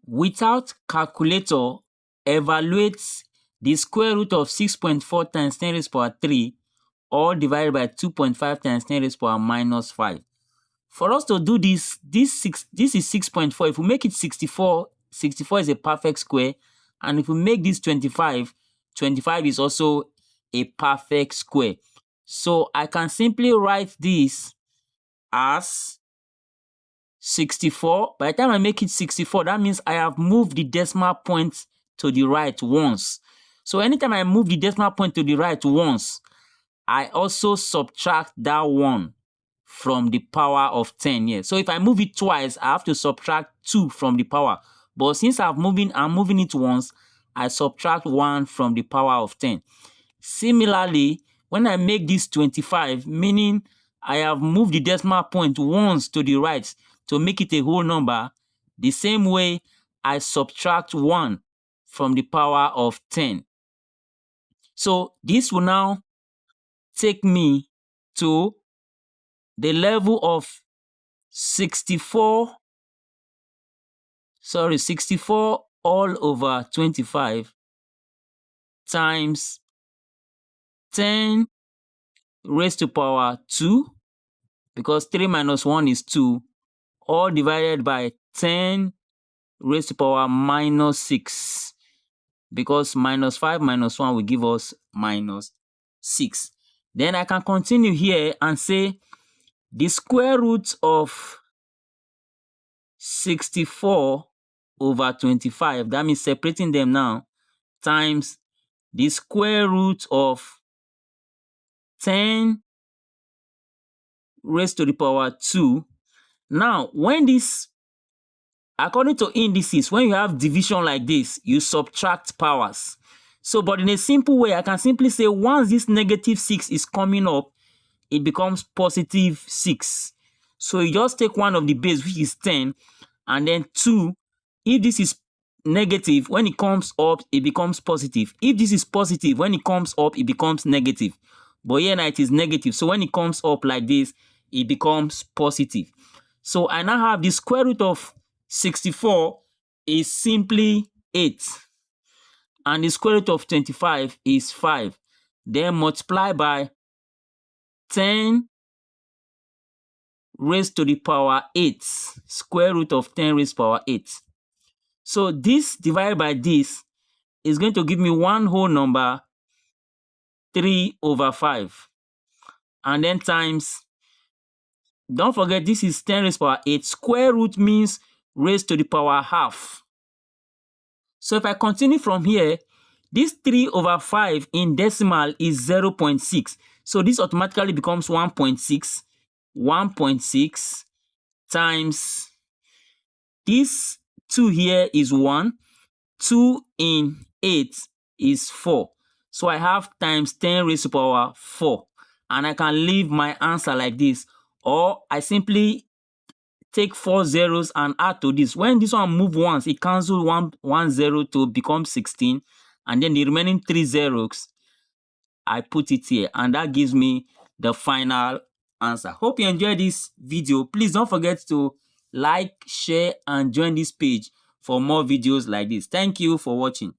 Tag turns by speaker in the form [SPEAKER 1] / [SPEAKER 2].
[SPEAKER 1] without calculator, evaluate the square root of 6.4 times 10 raised to power 3 all divided by 2.5 times 10 raised to power minus 5. For us to do this is 6.4. If we make it 64, 64 is a perfect square. And if we make this 25, 25 is also a perfect square. So I can simply write this as 64. By the time I make it 64, that means I have moved the decimal point to the right once. So anytime I move the decimal point to the right once, I also subtract that 1 from the power of 10 here. So if I move it twice, I have to subtract 2 from the power. But since I'm moving it once, I subtract 1 from the power of 10. Similarly, when I make this 25, meaning I have moved the decimal point once to the right to make it a whole number, the same way I subtract 1 from the power of 10. So this will now take me to the level of 64 all over 25 times 10 raised to power 2, because 3 minus 1 is 2, all divided by 10 raised to power minus 6, because minus 5 minus 1 will give us minus 6. Then I can continue here and say the square root of 64 over 25, that means separating them now, times the square root of 10 raised to the power 2. Now, when this, according to indices, when you have division like this, you subtract powers. So, but in a simple way, I can simply say once this negative 6 is coming up, it becomes positive 6. So you just take one of the base, which is 10, and then 2. If this is negative, when it comes up, it becomes positive. If this is positive, when it comes up, it becomes negative. But here now it is negative. So when it comes up like this, it becomes positive. So I now have the square root of 64 is simply 8. And the square root of 25 is 5. Then multiply by 10 raised to the power 8. Square root of 10 raised to the power 8. So this divided by this is going to give me one whole number, 3 over 5. And then times, don't forget this is 10 raised to the power 8. Square root means raised to the power half. So if I continue from here, this 3 over 5 in decimal is 0.6. So this automatically becomes 1.6. 1.6 times this 2 here is 1. 2 in 8 is 4. So I have times 10 raised to the power 4. And I can leave my answer like this. Or I simply take 4 zeros and add to this. When this one move once, it cancels one 0 to become 16. And then the remaining 3 zeros, I put it here. And that gives me the final answer. Hope you enjoyed this video. Please don't forget to like, share, and join this page for more videos like this. Thank you for watching.